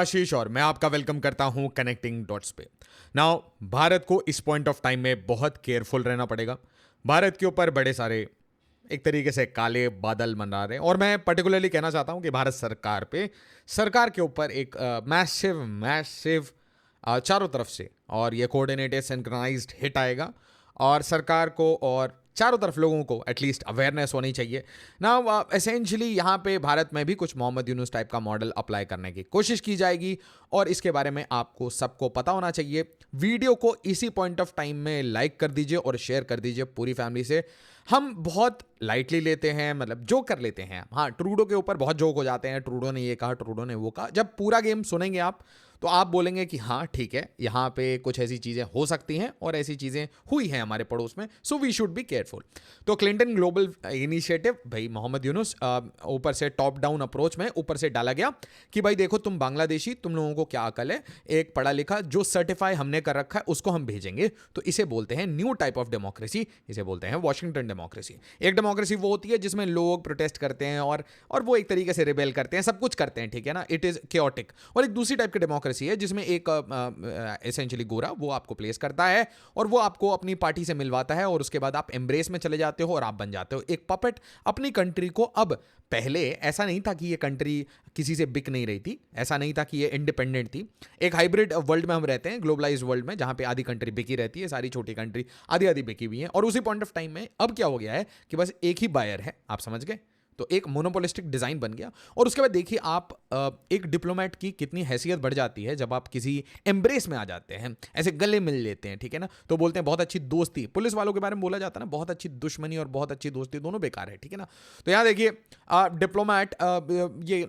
आशीष और मैं आपका वेलकम करता हूं कनेक्टिंग डॉट्स पे। नाउ भारत को इस पॉइंट ऑफ टाइम में बहुत केयरफुल रहना पड़ेगा। भारत के ऊपर बड़े सारे एक तरीके से काले बादल मंडरा रहे हैं और मैं पर्टिकुलरली कहना चाहता हूं कि भारत सरकार के ऊपर एक मैसिव मैसिव चारों तरफ से और ये कोऑर्डिनेटेड सिंक्रोनाइज्ड हिट आएगा और सरकार को और चारों तरफ लोगों को एटलीस्ट अवेयरनेस होनी चाहिए ना। एसेंशियली यहाँ पे भारत में भी कुछ मोहम्मद यूनुस टाइप का मॉडल अप्लाई करने की कोशिश की जाएगी और इसके बारे में आपको सबको पता होना चाहिए। वीडियो को इसी पॉइंट ऑफ टाइम में लाइक कर दीजिए और शेयर कर दीजिए पूरी फैमिली से। हम बहुत लाइटली लेते हैं, मतलब जोक कर लेते हैं। हाँ, ट्रूडो के ऊपर बहुत जोक हो जाते हैं, ट्रूडो ने ये कहा, ट्रूडो ने वो कहा। जब पूरा गेम सुनेंगे आप तो आप बोलेंगे कि हाँ ठीक है, यहाँ पे कुछ ऐसी चीज़ें हो सकती हैं और ऐसी चीज़ें हुई हैं हमारे पड़ोस में, so we should be careful. तो क्लिंटन ग्लोबल इनिशिएटिव, भाई मोहम्मद यूनुस ऊपर से टॉप डाउन अप्रोच में ऊपर से डाला गया कि भाई देखो तुम बांग्लादेशी, तुम लोगों को क्या अकल है, एक पढ़ा लिखा जो सर्टिफाई हमने कर रखा है उसको हम भेजेंगे। तो इसे बोलते हैं न्यू टाइप ऑफ डेमोक्रेसी, इसे बोलते हैं वॉशिंगटन डेमोक्रेसी। एक डेमोक्रेसी वो होती है जिसमें लोग प्रोटेस्ट करते हैं और वो एक तरीके से रिबेल करते हैं, सब कुछ करते हैं, ठीक है ना, इट इज़ केओटिक। और एक दूसरी टाइप की डेमोक्रेसी है जिसमें एक एसेंशियली गोरा वो आपको प्लेस करता है और वो आपको अपनी पार्टी से मिलवाता है और उसके बाद आप एम्ब्रेस में चले जाते हो और आप बन जाते हो एक पपेट अपनी कंट्री को। अब पहले ऐसा नहीं था कि ये कंट्री किसी से बिक नहीं रही थी, ऐसा नहीं था कि ये इंडिपेंडेंट थी। एक हाइब्रिड वर्ल्ड में हम रहते हैं, ग्लोबलाइज्ड वर्ल्ड में, जहां पे आधी कंट्री बिकी रहती है, सारी छोटी कंट्री आधी आधी बिकी हुई है। और उसी पॉइंट ऑफ टाइम में अब क्या हो गया है कि बस एक ही बायर है, आप समझ गए। तो एक मोनोपोलिस्टिक डिजाइन बन गया। और उसके बाद देखिए आप एक डिप्लोमेट की कितनी हैसियत बढ़ जाती है जब आप किसी एम्ब्रेस में आ जाते हैं, ऐसे गले मिल लेते हैं, ठीक है ना। तो बोलते हैं बहुत अच्छी दोस्ती, पुलिस वालों के बारे में बोला जाता है ना, बहुत अच्छी दुश्मनी और बहुत अच्छी दोस्ती दोनों बेकार है, ठीक है ना। तो यहाँ देखिए डिप्लोमेट, ये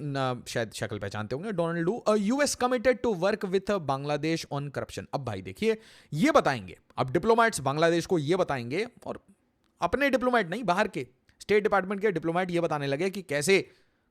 शायद शक्ल पहचानते होंगे, Donald Lu, US committed to work with Bangladesh on corruption. अब भाई देखिए ये बताएंगे, अब डिप्लोमेट्स बांग्लादेश को ये बताएंगे, और अपने डिप्लोमेट नहीं, बाहर के स्टेट डिपार्टमेंट के डिप्लोमेट ये बताने लगे कि कैसे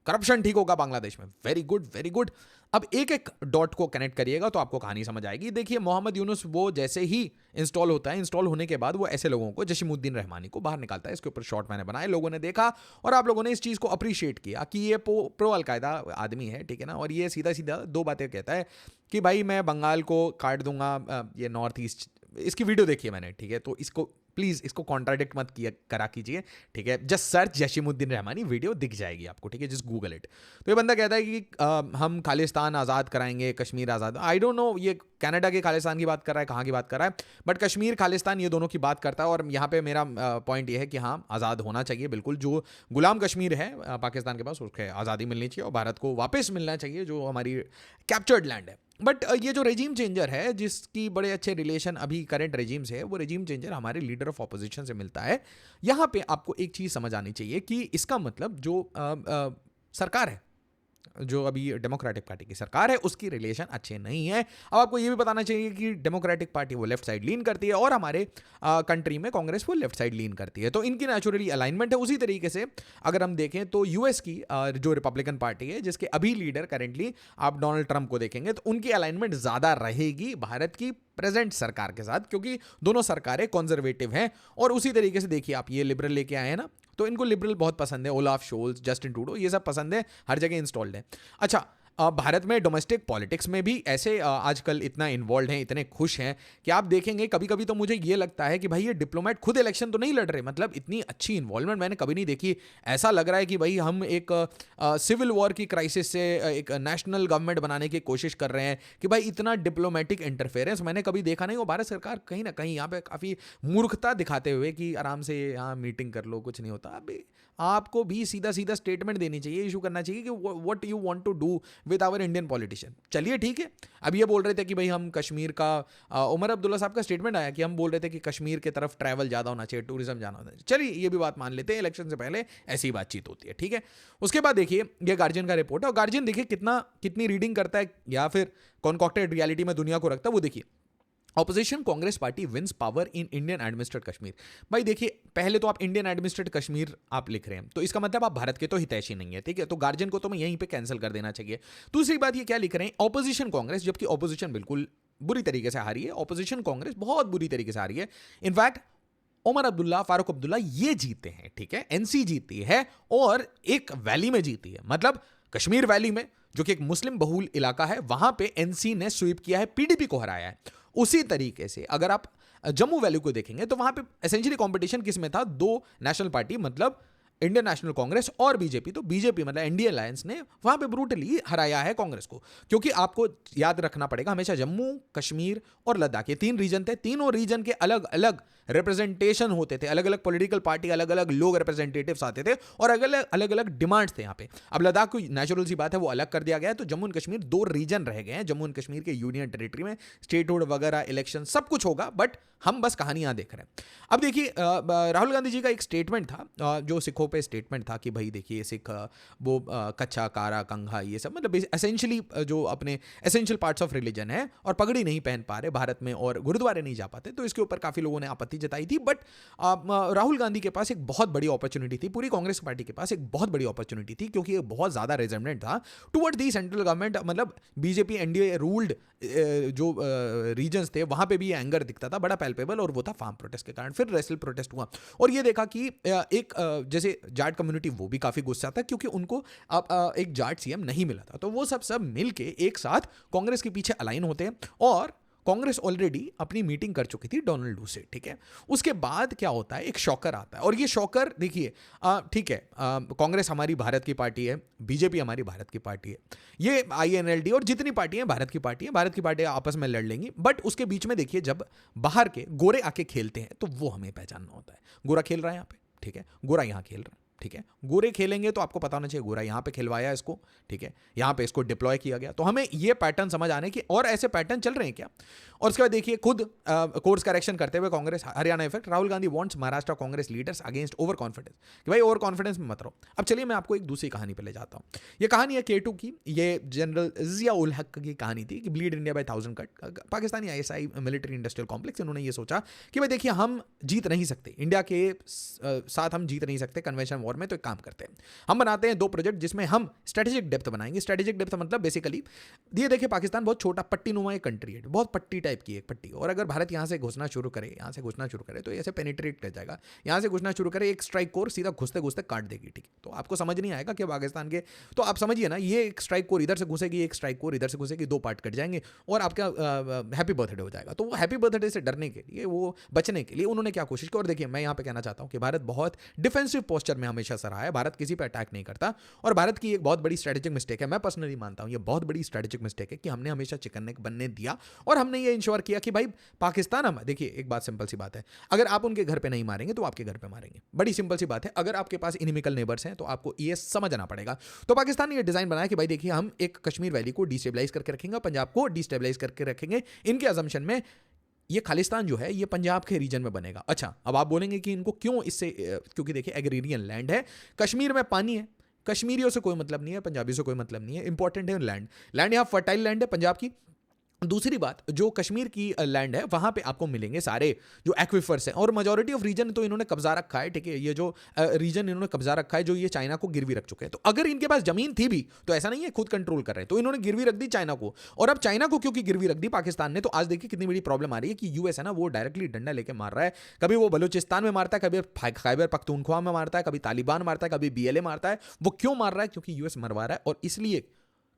करप्शन ठीक होगा बांग्लादेश में। Very good, very good. अब एक एक डॉट को कनेक्ट करिएगा तो आपको कहानी समझ आएगी। देखिए मोहम्मद यूनुस वो जैसे ही इंस्टॉल होता है, इंस्टॉल होने के बाद वो ऐसे लोगों को, जशीमुद्दीन रहमानी को बाहर निकालता है। इसके ऊपर शॉर्ट मैंने बनाए, लोगों ने देखा और आप लोगों ने इस चीज़ को अप्रिशिएट किया कि ये प्रो अलकायदा आदमी है, ठीक है ना। और ये सीधा सीधा दो बातें कहता है कि भाई मैं बंगाल को काट दूंगा, ये नॉर्थ ईस्ट। इसकी वीडियो देखिए मैंने, ठीक है। तो इसको प्लीज़ इसको कॉन्ट्राडिक्ट मत करा कीजिए, ठीक है। Just search Jasimuddin Rahmani, video दिख जाएगी आपको, ठीक है, जस्ट गूगल इट। तो ये बंदा कहता है कि हम खालिस्तान आज़ाद कराएंगे, कश्मीर आज़ाद। आई डोंट नो ये कनाडा के खालिस्तान की बात कर रहा है, कहाँ की बात कर रहा है, बट कश्मीर खालिस्तान ये दोनों की बात करता है। और यहाँ पे मेरा पॉइंट ये है कि हाँ आज़ाद होना चाहिए बिल्कुल। जो गुलाम कश्मीर है पाकिस्तान के पास, उसके आज़ादी मिलनी चाहिए और भारत को वापस मिलना चाहिए जो हमारी कैप्चर्ड लैंड है। बट ये जो रेजिम चेंजर है, जिसकी बड़े अच्छे रिलेशन अभी करंट रेजिम से है, वो रेजिम चेंजर हमारे लीडर ऑफ ऑपोजिशन से मिलता है। यहाँ पे आपको एक चीज़ समझ आनी चाहिए कि इसका मतलब जो सरकार है, जो अभी डेमोक्रेटिक पार्टी की सरकार है, उसकी रिलेशन अच्छे नहीं है। अब आपको ये भी बताना चाहिए कि डेमोक्रेटिक पार्टी वो लेफ्ट साइड लीन करती है और हमारे कंट्री में कांग्रेस वो लेफ्ट साइड लीन करती है। तो इनकी नेचुरली अलाइनमेंट है। उसी तरीके से अगर हम देखें तो यूएस की जो रिपब्लिकन पार्टी है, जिसके अभी लीडर करेंटली आप डोनाल्ड ट्रंप को देखेंगे, तो उनकी अलाइनमेंट ज़्यादा रहेगी भारत की प्रेजेंट सरकार के साथ, क्योंकि दोनों सरकारें कंजर्वेटिव हैं। और उसी तरीके से देखिए आप ये लिबरल लेके आए हैं ना, तो इनको लिबरल बहुत पसंद है, ओलाफ शोल्स, जस्टिन ट्रूडो, ये सब पसंद है, हर जगह इंस्टॉल्ड है। अच्छा, भारत में डोमेस्टिक पॉलिटिक्स में भी ऐसे आजकल इतना इन्वॉल्व हैं, इतने खुश हैं कि आप देखेंगे कभी कभी तो मुझे ये लगता है कि भाई ये डिप्लोमेट खुद इलेक्शन तो नहीं लड़ रहे, मतलब इतनी अच्छी इन्वॉल्वमेंट मैंने कभी नहीं देखी। ऐसा लग रहा है कि भाई हम एक सिविल वॉर की क्राइसिस से एक नेशनल गवर्नमेंट बनाने की कोशिश कर रहे हैं, कि भाई इतना डिप्लोमेटिक इंटरफेरेंस मैंने कभी देखा नहीं। और भारत सरकार कहीं ना कहीं यहाँ पे काफ़ी मूर्खता दिखाते हुए कि आराम से यहाँ मीटिंग कर लो, कुछ नहीं होता। अभी आपको भी सीधा सीधा स्टेटमेंट देनी चाहिए, इशू करना चाहिए कि what you want to do with our Indian politician. चलिए ठीक है, अब ये बोल रहे थे कि भाई हम कश्मीर का, उमर अब्दुल्ला साहब का स्टेटमेंट आया कि हम बोल रहे थे कि कश्मीर की तरफ ट्रैवल ज़्यादा होना चाहिए, टूरिज्म जाना होना चाहिए। चलिए ये भी बात मान लेते हैं, इलेक्शन से पहले ऐसी ही बातचीत होती है, ठीक है। उसके बाद देखिए ये गार्जियन का रिपोर्ट है, और गार्जियन देखिए कितनी रीडिंग करता है या फिर कॉन्कॉक्टेड रियलिटी में दुनिया को रखता है। वो देखिए, opposition Congress party wins power in Indian administered Kashmir. भाई देखिए, पहले तो आप इंडियन एडमिनिस्ट्रेटेड कश्मीर आप लिख रहे हैं, तो इसका मतलब आप भारत के तो हितैषी नहीं है, ठीक है। तो गार्जियन को तो मैं यहीं पे कैंसिल कर देना चाहिए। दूसरी बात ये क्या लिख रहे हैं, ऑपोजिशन कांग्रेस, जबकि ऑपोजिशन बिल्कुल बुरी तरीके से हारी है। ऑपोजिशन कांग्रेस बहुत बुरी तरीके से हारी है। इनफैक्ट उमर अब्दुल्ला, फारूक अब्दुल्ला ये जीते हैं, ठीक है, एनसी जीती है और एक वैली में जीती है, मतलब कश्मीर वैली में जो कि एक मुस्लिम बहुल इलाका है, वहां पे एनसी ने स्वीप किया है, पीडीपी को हराया है। उसी तरीके से अगर आप जम्मू वैली को देखेंगे तो वहां पे एसेंशियली कंपटीशन किस में था, दो नेशनल पार्टी मतलब इंडियन नेशनल कांग्रेस और बीजेपी। तो बीजेपी मतलब एनडीए अलायंस ने वहां पे ब्रूटली हराया है कांग्रेस को। क्योंकि आपको याद रखना पड़ेगा हमेशा जम्मू कश्मीर और लद्दाख ये तीन रीजन थे, तीनों रीजन के अलग अलग रिप्रेजेंटेशन होते थे, अलग अलग पॉलिटिकल पार्टी, अलग अलग लोग रिप्रेजेंटेटिव्स आते थे और अलग अलग डिमांड्स थे यहाँ पे। अब लद्दाख को नेचुरल सी बात है वो अलग कर दिया गया है, तो जम्मू एंड कश्मीर दो रीजन रह गए हैं। जम्मू एंड कश्मीर के यूनियन टेरिटरी में स्टेटहुड वगैरह इलेक्शन सब कुछ होगा, बट हम बस कहानियां देख रहे हैं। अब देखिए राहुल गांधी जी का एक स्टेटमेंट था, जो सिखों पे स्टेटमेंट था कि भाई देखिए सिख वो कच्चा कारा कंघा ये सब मतलब एसेंशियली जो अपने एसेंशियल पार्ट्स ऑफ रिलीजन है और पगड़ी नहीं पहन पा रहे भारत में और गुरुद्वारे नहीं जा पाते, तो इसके ऊपर काफी लोगों ने आपत्ति जताई थी। बट राहुल गांधी के पास एक बहुत बड़ी अपॉर्चुनिटी थी, पूरी कांग्रेस पार्टी के पास एक बहुत बड़ी अपॉर्चुनिटी थी, क्योंकि ये बहुत ज्यादा रेजेंडेंट था टुवर्ड दी सेंट्रल गवर्नमेंट। मतलब बीजेपी एनडीए रूल्ड जो रीजन्स थे वहां पे भी एंगर दिखता था बड़ा पैल्पेबल, और वो था फार्म प्रोटेस्ट के कारण। फिर रेसल प्रोटेस्ट हुआ और ये देखा कि एक जैसे जाट कम्युनिटी वो भी काफी गुस्सा था, क्योंकि उनको एक जाट सीएम नहीं मिला था। तो वो सब मिलके एक साथ कांग्रेस के पीछे अलाइन होते हैं और कांग्रेस ऑलरेडी अपनी मीटिंग कर चुकी थी डोनाल्ड लू से, ठीक है। उसके बाद क्या होता है, एक शॉकर आता है, और ये शॉकर देखिए ठीक है, कांग्रेस हमारी भारत की पार्टी है, बीजेपी हमारी भारत की पार्टी है, ये आईएनएलडी और जितनी पार्टी है भारत की पार्टी है, भारत की पार्टियां आपस में लड़ लेंगी। बट उसके बीच में देखिए जब बाहर के गोरे आके खेलते हैं तो वो हमें पहचानना होता है। गोरा खेल रहा है यहाँ पे, ठीक है, गोरा यहाँ खेल रहा है, ठीक है, गोरे खेलेंगे तो आपको पता होना चाहिए गोरा यहाँ पे खिलवाया इसको, ठीक है, यहाँ पे इसको डिप्लॉय किया गया। तो हमें ये पैटर्न समझ आने की, और ऐसे पैटर्न चल रहे हैं क्या। और उसके बाद देखिए खुद कोर्स करेक्शन करते हुए Congress Haryana effect, Rahul Gandhi wants Maharashtra Congress leaders against over confidence, कि भाई ओवर कॉन्फिडेंस में मत रहो। अब चलिए मैं आपको एक दूसरी कहानी पे ले जाता हूँ। ये कहानी है K2 की, ये जनरल जिया उल हक की कहानी थी कि bleed India by 1000 cut. Pakistani ISI military industrial complex, इन्होंने ये सोचा कि भाई देखिए हम जीत नहीं सकते, इंडिया के साथ हम जीत नहीं सकते कन्वेंशन वॉर में, तो एक काम करते हैं हम बनाते हैं दो प्रोजेक्ट जिसमें हम स्ट्रेटेजिक डेप्थ बनाएंगे। स्ट्रेटेजिक डेप्थ मतलब बेसिकली ये देखिए पाकिस्तान बहुत छोटा पट्टी नुमा एक कंट्री है, बहुत पट्टी टाइप की एक पट्टी, और अगर भारत यहां से घुसना शुरू करे, यहां से घुसना शुरू करे तो ऐसे पेनिट्रेट कर जाएगा। यहां से घुसना शुरू करे एक स्ट्राइक कोर सीधा घुसते घुसते काट देगी, ठीक है। तो आपको समझ नहीं आएगा कि पाकिस्तान के, तो आप समझिए ना, ये एक स्ट्राइक कोर इधर से घुसेगी, एक स्ट्राइक कोर इधर से घुसेगी, दो पार्ट कट जाएंगे और आपका हैप्पी बर्थडे हो जाएगा। तो वो हैप्पी बर्थडे से डरने के लिए, वो बचने के लिए उन्होंने क्या कोशिश की। और देखिए मैं यहां पे कहना चाहता हूं कि भारत बहुत डिफेंसिव पोस्चर में हमेशा से रहा है, भारत किसी पे अटैक नहीं करता, और भारत की एक बहुत बड़ी स्ट्रेटेजिक मिस्टेक है, मैं पर्सनली मानता हूं ये बहुत बड़ी स्ट्रेटेजिक मिस्टेक है कि हमने हमेशा चिकन नेक बनने दिया और हमने ये इंश्योर किया कि भाई पाकिस्तान हम, देखिए एक बात सिंपल सी बात है, अगर आप उनके घर पे नहीं मारेंगे तो आपके घर पे मारेंगे, बड़ी सिंपल सी बात है। अगर आपके पास इनिमिकल नेबर्स हैं तो आपको ये समझना पड़ेगा। तो पाकिस्तान ने ये डिजाइन बनाया कि भाई देखिए हम एक कश्मीर वैली को डिस्टेबलाइज करके रखेंगे, पंजाब को डिस्टेबलाइज करके रखेंगे। इनके अजम्पशन में ये खालिस्तान जो है ये पंजाब के रीजन में बनेगा। अच्छा, अब आप बोलेंगे कि इनको क्यों, इससे क्योंकि देखिए एग्रीरियन लैंड है, कश्मीर में पानी है, कश्मीरियों से कोई मतलब नहीं है, पंजाबी से कोई मतलब नहीं है, इंपॉर्टेंट है लैंड, लैंड यहाँ फर्टाइल लैंड है पंजाब की। दूसरी बात, जो कश्मीर की लैंड है वहां पे आपको मिलेंगे सारे जो एक्विफर्स हैं, और मेजॉरिटी ऑफ रीजन तो इन्होंने कब्जा रखा है, ठीक है, ये जो रीजन इन्होंने कब्जा रखा है जो ये चाइना को गिरवी रख चुके हैं। तो अगर इनके पास जमीन थी भी तो ऐसा नहीं है खुद कंट्रोल कर रहे हैं, तो इन्होंने गिरवी रख दी चाइना को, और अब चाइना को क्योंकि गिरवी रख दी पाकिस्तान ने, तो आज देखिए कितनी बड़ी प्रॉब्लम आ रही है कि यूएस है ना वो डायरेक्टली डंडा लेके मार रहा है, कभी वो बलूचिस्तान में मारता है, कभी खैबर पख्तूनख्वा में मारता है, कभी तालिबान मारता है, कभी बीएलए मारता है। वो क्यों मार रहा है? क्योंकि यूएस मरवा रहा है। और इसलिए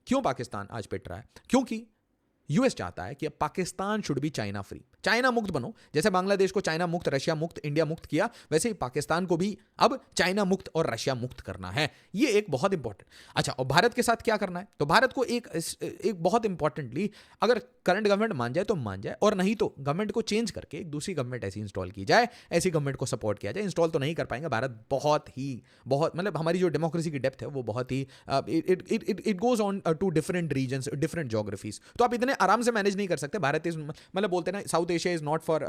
क्यों पाकिस्तान आज पिट रहा है? क्योंकि यूएस चाहता है कि अब Pakistan should be China free, China मुक्त बनो। जैसे बांग्लादेश को चाइना मुक्त, रशिया मुक्त, इंडिया मुक्त किया, वैसे ही पाकिस्तान को भी अब चाइना मुक्त और रशिया मुक्त करना है। ये एक बहुत इंपॉर्टेंट। अच्छा, और भारत के साथ क्या करना है? तो भारत को एक बहुत इंपॉर्टेंटली, अगर करंट गवर्नमेंट मान जाए तो मान जाए, और नहीं तो गवर्नमेंट को चेंज करके एक दूसरी गवर्नमेंट ऐसी इंस्टॉल की जाए, ऐसी गवर्नमेंट को सपोर्ट किया जाए। इंस्टॉल तो नहीं कर पाएंगे, भारत बहुत मतलब हमारी जो डेमोक्रेसी की डेप्थ है वो बहुत ही it goes on to different regions, different geographies, तो आप इतने आराम से मैनेज नहीं कर सकते। भारत इज, मतलब बोलते हैं ना, South Asia is not for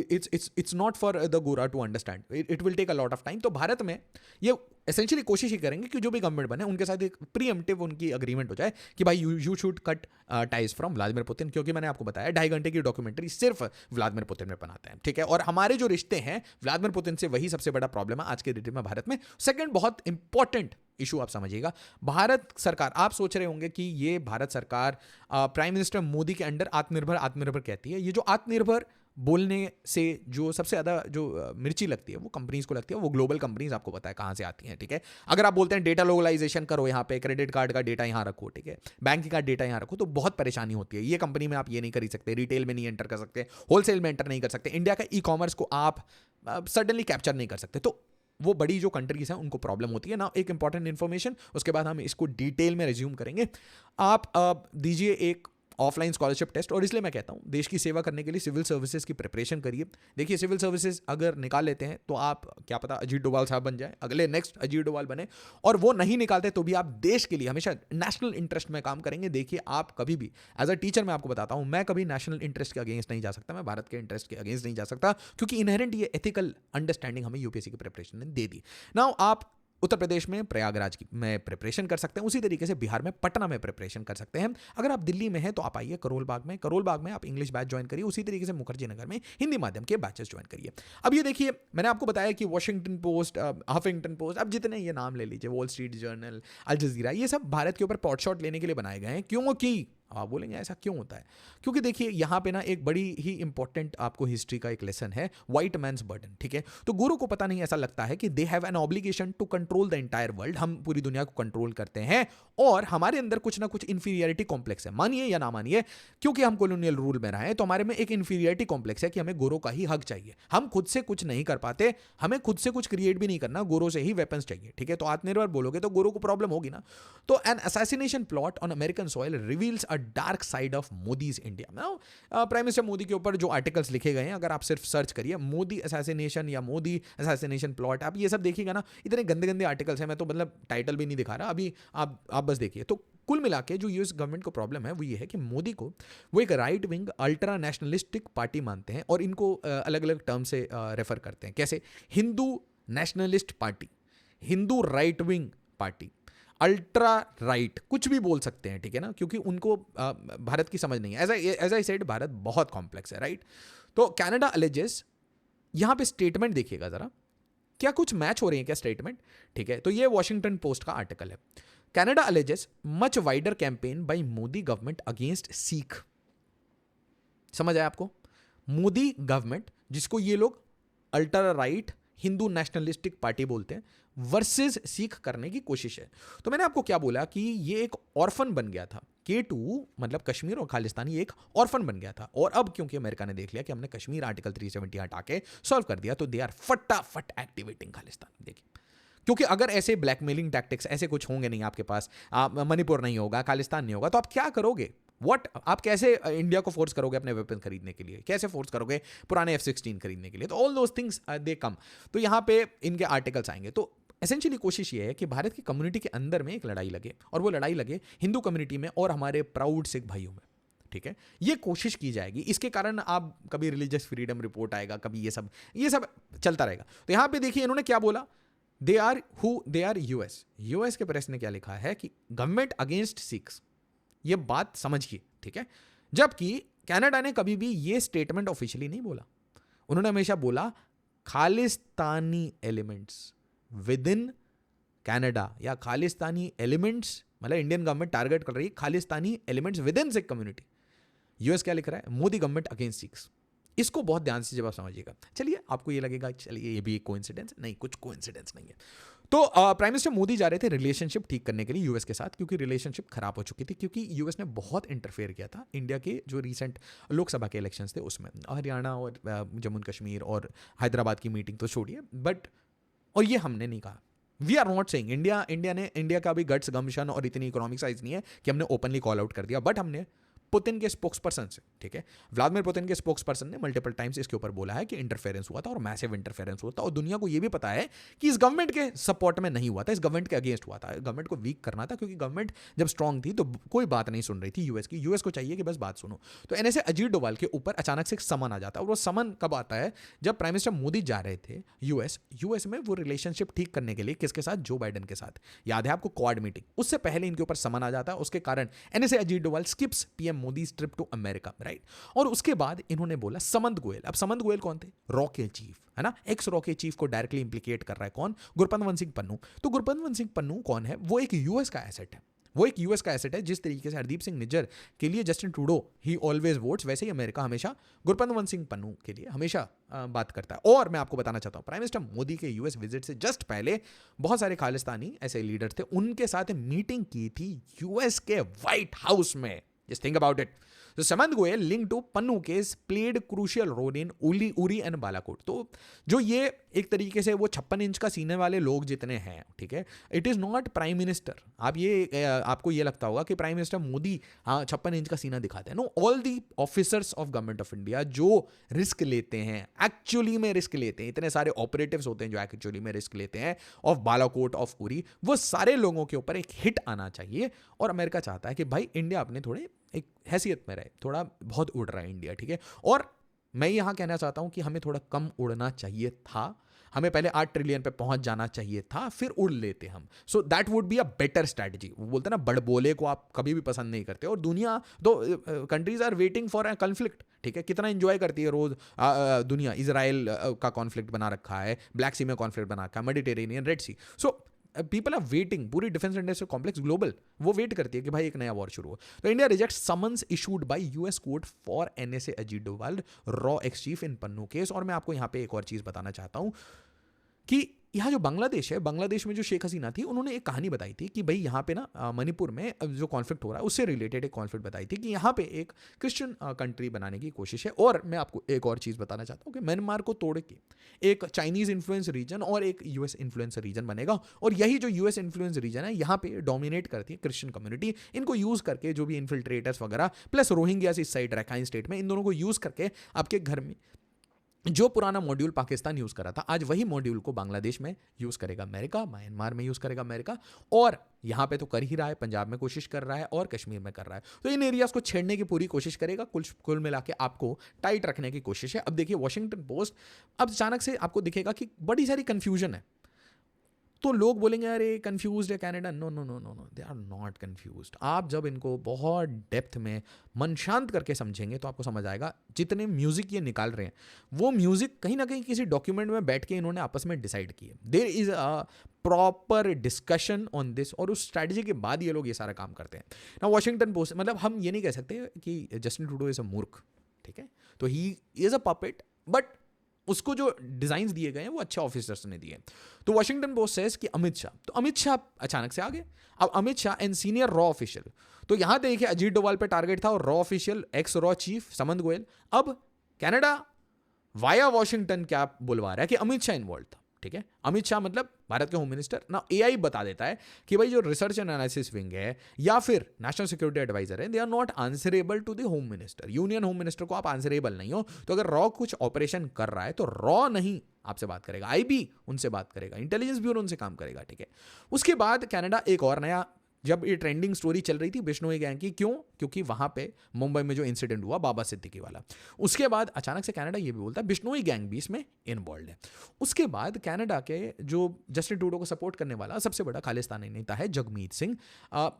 it's not for the गोरा to understand, it will take a lot of time. तो भारत में ये एसेंशियली कोशिश ही करेंगे कि जो भी गवर्नमेंट बने उनके साथ एक प्रीएम्प्टिव उनकी अग्रीमेंट हो जाए कि भाई you should cut ties from Vladimir Putin, क्योंकि मैंने आपको बताया 2.5 घंटे की डॉक्यूमेंट्री सिर्फ व्लादिमीर पुतिन में बनाते हैं, ठीक है। और हमारे जो रिश्ते हैं व्लादिमीर पुतिन से, वही सबसे बड़ा प्रॉब्लम है आज के डेट में भारत में। सेकंड बहुत इंपॉर्टेंट इशू आप समझिएगा, भारत सरकार, आप सोच रहे होंगे कि ये भारत सरकार प्राइम मिनिस्टर मोदी के अंडर आत्मनिर्भर कहती है। ये जो आत्मनिर्भर बोलने से जो सबसे ज़्यादा जो मिर्ची लगती है वो कंपनीज को लगती है, वो ग्लोबल कंपनीज आपको पता है कहाँ से आती हैं, ठीक है। अगर आप बोलते हैं डेटा लोकलाइजेशन करो, यहाँ पे क्रेडिट कार्ड का डेटा यहाँ रखो, ठीक है, बैंक का डेटा यहाँ रखो, तो बहुत परेशानी होती है। ये कंपनी में आप ये नहीं कर सकते, रिटेल में नहीं एंटर कर सकते, होलसेल में एंटर नहीं कर सकते, इंडिया का ई कॉमर्स को आप सडनली कैप्चर नहीं कर सकते। तो वो बड़ी जो कंट्रीज हैं उनको प्रॉब्लम होती है ना। एक इंपॉर्टेंट इन्फॉर्मेशन, उसके बाद हम इसको डिटेल में रिज्यूम करेंगे। आप दीजिए एक ऑफलाइन स्कॉलरशिप टेस्ट, और इसलिए मैं कहता हूं देश की सेवा करने के लिए सिविल सर्विसेज की प्रिपरेशन करिए। देखिए सिविल सर्विसेज अगर निकाल लेते हैं तो आप क्या पता अजीत डोभाल साहब बन जाए, अगले नेक्स्ट अजीत डोभाल बने, और वो नहीं निकालते तो भी आप देश के लिए हमेशा नेशनल इंटरेस्ट में काम करेंगे। देखिए आप कभी भी एज अ टीचर मैं आपको बताता हूं, मैं कभी नेशनल इंटरेस्ट के अगेंस्ट नहीं जा सकता, मैं भारत के इंटरेस्ट के अगेंस्ट नहीं जा सकता, क्योंकि इनहेरेंट ये एथिकल अंडरस्टैंडिंग हमें यूपीएससी की प्रिपरेशन ने दे दी। नाउ आप उत्तर प्रदेश में प्रयागराज की में प्रिपरेशन कर सकते हैं, उसी तरीके से बिहार में पटना में प्रिपरेशन कर सकते हैं। अगर आप दिल्ली में हैं तो आप आइए करोल बाग में आप इंग्लिश बैच ज्वाइन करिए, उसी तरीके से मुखर्जी नगर में हिंदी माध्यम के बैचेस ज्वाइन करिए। अब ये देखिए मैंने आपको बताया कि वॉशिंगटन पोस्ट, हफिंगटन पोस्ट, अब जितने ये नाम ले लीजिए, वॉल स्ट्रीट जर्नल, अल जजीरा, ये सब भारत के ऊपर पॉट शॉट लेने के लिए बनाए गए हैं। क्योंकि आप बोलेंगे ऐसा क्यों होता है, क्योंकि देखिए यहाँ पे ना एक बड़ी ही इंपॉर्टेंट आपको हिस्ट्री का एक लेसन है, व्हाइट मैन्स बर्डन, ठीक है। तो गुरु को पता नहीं, ऐसा लगता है कि they have an obligation to control the entire world, हम पूरी दुनिया को कंट्रोल करते हैं, और हमारे अंदर कुछ ना कुछ इंफीरियरिटी कॉम्प्लेक्स है, मानिए या ना मानिए, क्योंकि हम कॉलोनियल रूल में रहे हैं तो हमारे में एक इंफीरियरिटी कॉम्प्लेक्स है कि हमें गोरों का ही हक चाहिए, हम खुद से कुछ नहीं कर पाते, हमें खुद से कुछ क्रिएट भी नहीं करना, गोरों से ही वेपन्स चाहिए, ठीक है। तो आत्मनिर्भर बोलोगे तो गोरों को प्रॉब्लम होगी ना। तो an assassination plot on American soil reveals a dark side of Modi's India. Now prime minister Modi के ऊपर जो आर्टिकल्स लिखे गए हैं, अगर आप सिर्फ सर्च करिए मोदी असैसिनेशन या मोदी असैसिनेशन प्लॉट, आप ये सब देखिएगा ना, इतने गंदे गंदे आर्टिकल्स हैं, मैं तो मतलब टाइटल भी नहीं दिखा रहा अभी, आप बस देखिए। तो कुल मिला के जो यूएस गवर्नमेंट को प्रॉब्लम है वो ये है कि मोदी को वो एक right wing ultra nationalistic party मानते हैं, और इनको अलग अलग टर्म से रेफर करते हैं। कैसे? Hindu nationalist party, Hindu right wing party, ultra right, कुछ भी बोल सकते हैं, ठीक है ना, क्योंकि उनको भारत की समझ नहीं है। एज आई सेड, भारत बहुत कॉम्प्लेक्स है, राइट। तो कनाडा अलेजेस, यहां पे स्टेटमेंट देखिएगा जरा, क्या कुछ मैच हो रही है क्या स्टेटमेंट, ठीक है। तो ये वॉशिंगटन पोस्ट का आर्टिकल है। Canada alleges much wider campaign by Modi government against Sikh. समझ आया आपको? मोदी गवर्नमेंट, जिसको ये लोग ultra right Hindu nationalistic party बोलते हैं, वर्सेस सिख करने की कोशिश है। तो मैंने आपको क्या बोला कि ये एक ऑर्फन बन गया था, K2 मतलब कश्मीर और खालिस्तानी एक ऑर्फन बन गया था, और अब क्योंकि अमेरिका ने देख लिया कि हमने कश्मीर आर्टिकल 370 हटा के सॉल्व कर दिया, तो दे आर फटाफट एक्टिवेटिंग खालिस्तान। देखिए, क्योंकि अगर ऐसे ब्लैकमेलिंग टैक्टिक्स ऐसे कुछ होंगे नहीं आपके पास, मणिपुर नहीं होगा, खालिस्तान नहीं होगा, तो आप क्या करोगे? आप कैसे इंडिया को फोर्स करोगे अपने वेपन खरीदने के लिए? कैसे फोर्स करोगे पुराने F-16 खरीदने के लिए? तो ऑल दोज थिंग्स दे कम। तो यहाँ पे इनके आर्टिकल्स आएंगे। तो एसेंशियली कोशिश ये है कि भारत की कम्युनिटी के अंदर में एक लड़ाई लगे, और वो लड़ाई लगे हिंदू कम्युनिटी में और हमारे प्राउड सिख भाइयों में, ठीक है। ये कोशिश की जाएगी। इसके कारण आप कभी रिलीजियस फ्रीडम रिपोर्ट आएगा, कभी ये सब चलता रहेगा। तो यहाँ पे देखिए इन्होंने क्या बोला, दे आर यूएस के प्रेस ने क्या लिखा है कि गवर्नमेंट अगेंस्ट सिख्स, ये बात समझिए, ठीक है। जबकि कनाडा ने कभी भी ये स्टेटमेंट ऑफिशियली नहीं बोला, उन्होंने हमेशा बोला Khalistani elements with in Canada, या खालिस्तानी एलिमेंट्स, मतलब इंडियन गवर्नमेंट टारगेट कर रही है Khalistani elements with in Sikh community. US क्या लिख रहा है? Modi government against Sikhs. इसको बहुत ध्यान से जब आप समझिएगा, चलिए आपको ये लगेगा चलिए ये भी एक कोइंसिडेंस, नहीं, कुछ कोइंसिडेंस नहीं है। तो प्राइम मिनिस्टर मोदी जा रहे थे रिलेशनशिप ठीक करने के लिए यूएस के साथ, क्योंकि रिलेशनशिप खराब हो चुकी थी, क्योंकि यूएस ने बहुत इंटरफेयर किया था इंडिया के जो रीसेंट लोकसभा के इलेक्शंस थे उसमें। हरियाणा और जम्मू कश्मीर और हैदराबाद की मीटिंग तो छोड़िए, बट और ये हमने नहीं कहा, we are not saying, India का भी गट्स गमशन और इतनी इकोनॉमिक साइज नहीं है कि हमने ओपनली कॉल आउट कर दिया, बट हमने पुतिन के स्पोक्स पर्सन से, ठीक है, व्लादिमीर पुतिन के स्पोक्स पर्सन ने मल्टीपल टाइम्स इसके ऊपर बोला है कि इंटरफेरेंस हुआ था, और मैसिव इंटरफेरेंस हुआ था, और दुनिया को यह भी पता है कि इस गवर्नमेंट के सपोर्ट में नहीं हुआ था, इस गवर्नमेंट के अगेंस्ट हुआ था। गवर्नमेंट को वीक करना था, क्योंकि गवर्नमेंट जब स्ट्रांग थी तो कोई बात नहीं सुन रही थी यूएस की। यूएस को चाहिए कि बस बात सुनो। तो ऐसे अजीत डोभाल के ऊपर अचानक से एक समन आ जाता है, और वो समन कब आता है? जब प्राइम मिनिस्टर मोदी जा रहे थे यूएस में वो रिलेशनशिप ठीक करने के लिए, किसके साथ? जो बाइडेन के साथ। याद है आपको क्वाड मीटिंग, उससे पहले इनके ऊपर समन आ जाता है, उसके कारण NSA Ajit Doval skips PM Modi trip to America, right. और उसके बाद इन्होंने बोला समंत गोयल। अब समंत गोयल कौन थे? रॉ के चीफ, है ना, एक्स रॉ के चीफ को डायरेक्टली इंप्लीकेट कर रहा है कौन? गुरपतवंत सिंह पन्नू। तो गुरपतवंत सिंह पन्नू कौन है? वो एक यूएस का एसेट है, वो एक यूएस का एसेट है। जिस तरीके से हरदीप सिंह निज्जर के लिए जस्टिन ट्रूडो ही ऑलवेज वोट्स, वैसे ही अमेरिका हमेशा गुरपतवंत सिंह पन्नू के लिए हमेशा बात करता है। और मैं आपको बताना चाहता हूँ, प्राइम मिनिस्टर मोदी के यूएस विजिट से जस्ट पहले बहुत सारे खालिस्तानी ऐसे लीडर थे, उनके साथ मीटिंग की थी यूएस के व्हाइट हाउस में। Just think about it. तो Samant Goel link to Pannun case played crucial role in Uri and Balakot. तो जो ये एक तरीके से वो 56 इंच का सीने वाले लोग जितने हैं, ठीक है, it is not prime minister. आपको ये लगता होगा कि प्राइम मिनिस्टर मोदी 56 इंच का सीना दिखाते हैं। No, all the officers of government of India जो रिस्क लेते हैं, एक्चुअली में रिस्क लेते हैं, इतने सारे ऑपरेटिव्स होते हैं जो एक्चुअली में रिस्क लेते हैं, ऑफ बालाकोट, ऑफ उरी, वो सारे लोगों के ऊपर एक हिट आना चाहिए। और अमेरिका चाहता है कि भाई इंडिया अपने थोड़े एक हैसियत में रहे, थोड़ा बहुत उड़ रहा है इंडिया, ठीक है। और मैं यहां कहना चाहता हूं कि हमें थोड़ा कम उड़ना चाहिए था, हमें पहले 8 ट्रिलियन पे पहुंच जाना चाहिए था, फिर उड़ लेते हम। So that would be a better strategy. वो बोलते हैं ना, बड़बोले को आप कभी भी पसंद नहीं करते। और दुनिया दो countries are waiting for a conflict, ठीक है। कितना एंजॉय करती है रोज दुनिया, इजराइल का कॉन्फ्लिक्ट बना रखा है, ब्लैक सी में कॉन्फ्लिक्ट बना रखा है, Mediterranean, red sea. So people are waiting, पूरी डिफेंस इंडस्ट्रियल कॉम्प्लेक्स ग्लोबल वो वेट करती है कि भाई एक नया वॉर शुरू हो। तो India reject summons issued by US court for NSA Ajit Doval raw ex chief in Pannu case. और मैं आपको यहां पे एक और चीज बताना चाहता हूं कि यहाँ जो बांग्लादेश है, बांग्लादेश में जो शेख हसीना थी, उन्होंने एक कहानी बताई थी कि भाई यहाँ पे ना मणिपुर में जो कॉन्फ्लिक्ट हो रहा है उससे रिलेटेड एक कॉन्फ्लिक्ट बताई थी कि यहाँ पे एक क्रिश्चियन कंट्री बनाने की कोशिश है। और मैं आपको एक और चीज़ बताना चाहता हूँ कि म्यांमार को तोड़ के एक चाइनीज़ इन्फ्लुएंस रीजन और एक यूएस इन्फ्लुएंस रीजन बनेगा। और यही जो यूएस इन्फ्लुएंस रीजन है, यहाँ पे डोमिनेट करती है क्रिश्चियन कम्युनिटी। इनको यूज़ करके जो भी इन्फिल्ट्रेटर्स वगैरह प्लस रोहिंग्यास इस साइड रखाइन स्टेट में, इन दोनों को यूज़ करके आपके घर में जो पुराना मॉड्यूल पाकिस्तान यूज कर रहा था, आज वही मॉड्यूल को बांग्लादेश में यूज करेगा अमेरिका, म्यांमार में यूज करेगा अमेरिका। और यहां पे तो कर ही रहा है, पंजाब में कोशिश कर रहा है और कश्मीर में कर रहा है। तो इन एरियाज को छेड़ने की पूरी कोशिश करेगा। कुल मिला के आपको टाइट रखने की कोशिश है। अब देखिए वॉशिंगटन पोस्ट, अब अचानक से आपको दिखेगा कि बड़ी सारी कंफ्यूजन है। तो लोग बोलेंगे अरे कंफ्यूज्ड है Canada. No no no no no, they are not confused. आप जब इनको बहुत डेप्थ में मन शांत करके समझेंगे तो आपको समझ आएगा जितने म्यूजिक ये निकाल रहे हैं वो म्यूजिक कहीं ना कहीं किसी डॉक्यूमेंट में बैठ के इन्होंने आपस में डिसाइड किए। There is a proper discussion on this और उस स्ट्रैटेजी के बाद ये लोग ये सारा काम करते हैं ना। वॉशिंगटन पोस्ट, मतलब हम ये नहीं कह सकते कि जस्टिन ट्रूडो इज अ मूर्ख, ठीक है। तो he is a puppet, but उसको जो डिजाइन दिए गए हैं वो अच्छे ऑफिसर्स ने दिए। तो वॉशिंगटन पोस्ट सेज कि अमित शाह, तो अमित शाह अचानक से आ गए। अब Amit Shah and senior raw official, तो यहां देखिए अजीत डोभाल पे टारगेट था और raw official x raw chief समंत गोयल। अब कनाडा वाया वॉशिंगटन क्या बुलवा रहा है कि अमित शाह इन्वॉल्व था, ठीक है। अमित शाह मतलब भारत के होम मिनिस्टर ना। एआई बता देता है कि भाई जो रिसर्च एंड एनालिसिस विंग है या फिर नेशनल सिक्योरिटी एडवाइजर है, they are not answerable to the home minister. Union home minister को आप आंसरेबल नहीं हो। तो अगर रॉ कुछ ऑपरेशन कर रहा है तो रॉ नहीं आपसे बात करेगा, आईबी उनसे बात करेगा, इंटेलिजेंस ब्यूरो उनसे काम करेगा, ठीक है। उसके बाद कनाडा एक और नया, जब ये ट्रेंडिंग स्टोरी चल रही थी बिश्नोई गैंग की, क्यों? क्योंकि वहां पे मुंबई में जो इंसिडेंट हुआ बाबा सिद्दीकी वाला, उसके बाद अचानक से कनाडा ये भी बोलता है बिश्नोई गैंग भी इसमें इन्वॉल्व है। उसके बाद कनाडा के जो जस्टिन ट्रूडो को सपोर्ट करने वाला सबसे बड़ा खालिस्तानी नेता है जगमीत सिंह।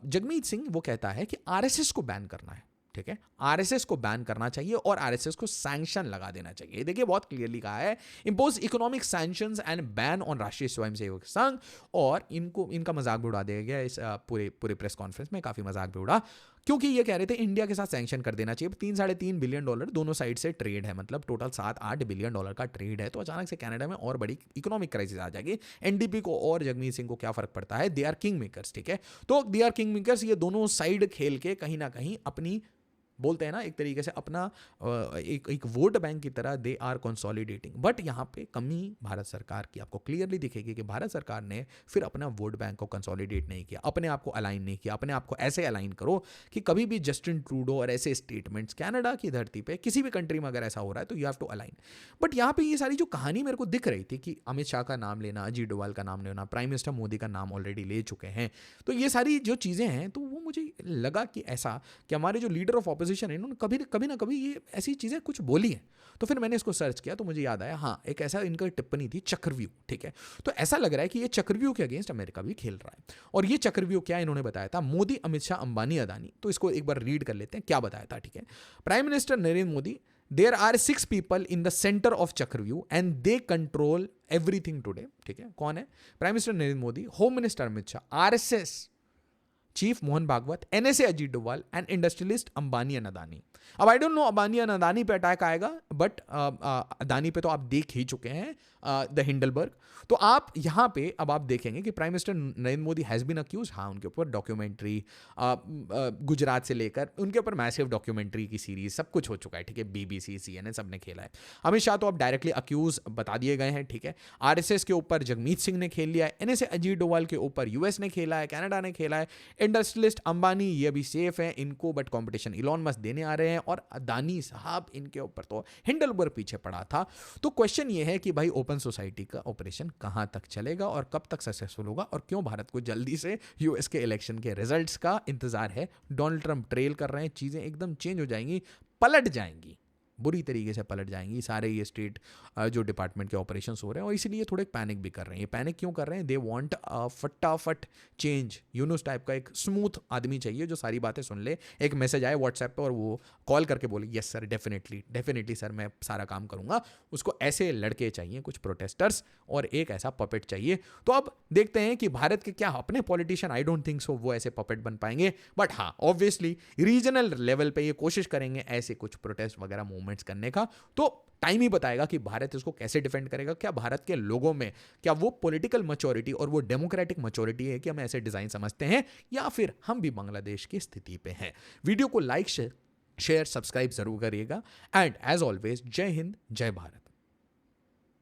जगमीत सिंह वो कहता है कि आरएसएस को बैन करना है, ठीक है। आरएसएस को बैन करना चाहिए और आरएसएस को सैंक्शन लगा देना चाहिए। देखिए बहुत क्लियरली कहा है, impose economic sanctions and ban on राष्ट्रीय स्वयंसेवक संघ। और इनका मजाक भी उड़ा दिया गया इस पूरे प्रेस कॉन्फ्रेंस में, काफी मजाक भी उड़ा, क्योंकि ये कह रहे थे इंडिया के साथ सैंक्शन कर देना चाहिए। 3-3.5 बिलियन डॉलर दोनों साइड से ट्रेड है, मतलब टोटल 7-8 बिलियन डॉलर का ट्रेड है। तो अचानक से कनाडा में और बड़ी इकोनॉमिक क्राइसिस आ जाएगी। एनडीपी को और जगमीत सिंह को क्या फर्क पड़ता है? दे आर किंग मेकर्स, ठीक है। तो दे आर किंग मेकर्स, ये दोनों साइड खेल के कहीं ना कहीं अपनी, बोलते हैं ना एक तरीके से अपना एक वोट बैंक की तरह दे आर कंसोलिडेटिंग। बट यहाँ पे कमी भारत सरकार की आपको क्लियरली दिखेगी कि भारत सरकार ने फिर अपना वोट बैंक को कंसोलिडेट नहीं किया, अपने आप को अलाइन नहीं किया। अपने आप को ऐसे अलाइन करो कि कभी भी जस्टिन ट्रूडो और ऐसे स्टेटमेंट्स कनाडा की धरती पे किसी भी कंट्री में अगर ऐसा हो रहा है तो you have to align. But यहाँ पे ये सारी जो कहानी मेरे को दिख रही थी कि अमित शाह का नाम लेना, अजीत डोभाल का नाम लेना, प्राइम मिनिस्टर मोदी का नाम ऑलरेडी ले चुके हैं, तो ये सारी जो चीज़ें हैं, तो वो मुझे लगा कि ऐसा कि हमारे जो लीडर ऑफ ऑपोजिशन है इन्होंने कभी ना कभी ये ऐसी चीज़ें कुछ बोली हैं। तो फिर मैंने इसको सर्च किया तो मुझे याद आया, हाँ एक ऐसा इनका टिप्पणी थी चक्रव्यूह, ठीक है। तो ऐसा लग रहा है कि ये चक्रव्यूह के अगेंस्ट अमेरिका भी खेल रहा है। और ये चक्रव्यूह क्या इन्होंने बताया था, मोदी, अमित शाह, अंबानी, अदानी। तो इसको एक बार रीड कर लेते हैं क्या बताया था, ठीक है। Prime minister Narendra Modi, there are 6 people in the centre of Chakravyuh and they control everything today, ठीक है। कौन है? Prime minister Narendra Modi, home minister Amit Shah, RSS chief Mohan Bhagwat, NSA Ajit Doval and industrialist Ambani and Adani. अब I don't know Ambani and Adani पे अटैक आएगा, बट अदानी पे तो आप देख ही चुके हैं द हिंडलबर्ग। तो आप यहाँ पे अब आप देखेंगे कि prime minister Narendra Modi has been accuse, हाँ उनके ऊपर डॉक्यूमेंट्री गुजरात से लेकर उनके ऊपर मैसिव डॉक्यूमेंट्री की सीरीज सब कुछ हो चुका है, ठीक है, बीबीसी CNN सब ने खेला है। अमित शाह तो अब डायरेक्टली अक्यूज बता दिए गए हैं, ठीक है। आरएसएस के ऊपर जगमीत सिंह ने खेल लिया है, एनएसए अजीत डोभाल के ऊपर यूएस ने खेला है, कनाडा ने खेला है, इंडस्ट्रियलिस्ट अंबानी ये भी सेफ है इनको, बट कंपटीशन इलॉन मस्क देने आ रहे हैं, और अदानी साहब इनके ऊपर तो हिंडलबर्ग पीछे पड़ा था। तो क्वेश्चन ये है कि भाई ओपन सोसाइटी का ऑपरेशन कहां तक चलेगा और कब तक सक्सेसफुल होगा, और क्यों भारत को जल्दी से यूएस के इलेक्शन के रिजल्ट्स का इंतजार है। डोनाल्ड ट्रंप ट्रेल कर रहे हैं, चीजें एकदम चेंज हो जाएंगी, पलट जाएंगी, बुरी तरीके से पलट जाएंगी सारे ये स्टेट जो डिपार्टमेंट के ऑपरेशंस हो रहे हैं, और इसीलिए थोड़े पैनिक भी कर रहे हैं। ये पैनिक क्यों कर रहे हैं? दे वांट फटाफट चेंज, यूनुस टाइप का एक स्मूथ आदमी चाहिए जो सारी बातें सुन ले, एक मैसेज आए व्हाट्सएप पे और वो कॉल करके बोले यस सर, डेफिनेटली सर मैं सारा काम करूंगा। उसको ऐसे लड़के चाहिए, कुछ प्रोटेस्टर्स, और एक ऐसा पपेट चाहिए। तो अब देखते हैं कि भारत के क्या अपने politician, I don't think so वो ऐसे पपेट बन पाएंगे, बट हाँ ऑब्वियसली रीजनल लेवल पे ये कोशिश करेंगे ऐसे कुछ प्रोटेस्ट वगैरह मूवमेंट्स करने का। तो टाइम ही बताएगा कि भारत इसको कैसे डिफेंड करेगा। क्या भारत के लोगों में क्या वो पॉलिटिकल मैच्योरिटी और वो डेमोक्रेटिक मैच्योरिटी है कि हम ऐसे डिजाइन समझते हैं, या फिर हम भी बांग्लादेश की स्थिति पे हैं। वीडियो को लाइक शेयर सब्सक्राइब जरूर करिएगा, एंड एज ऑलवेज जय हिंद जय भारत।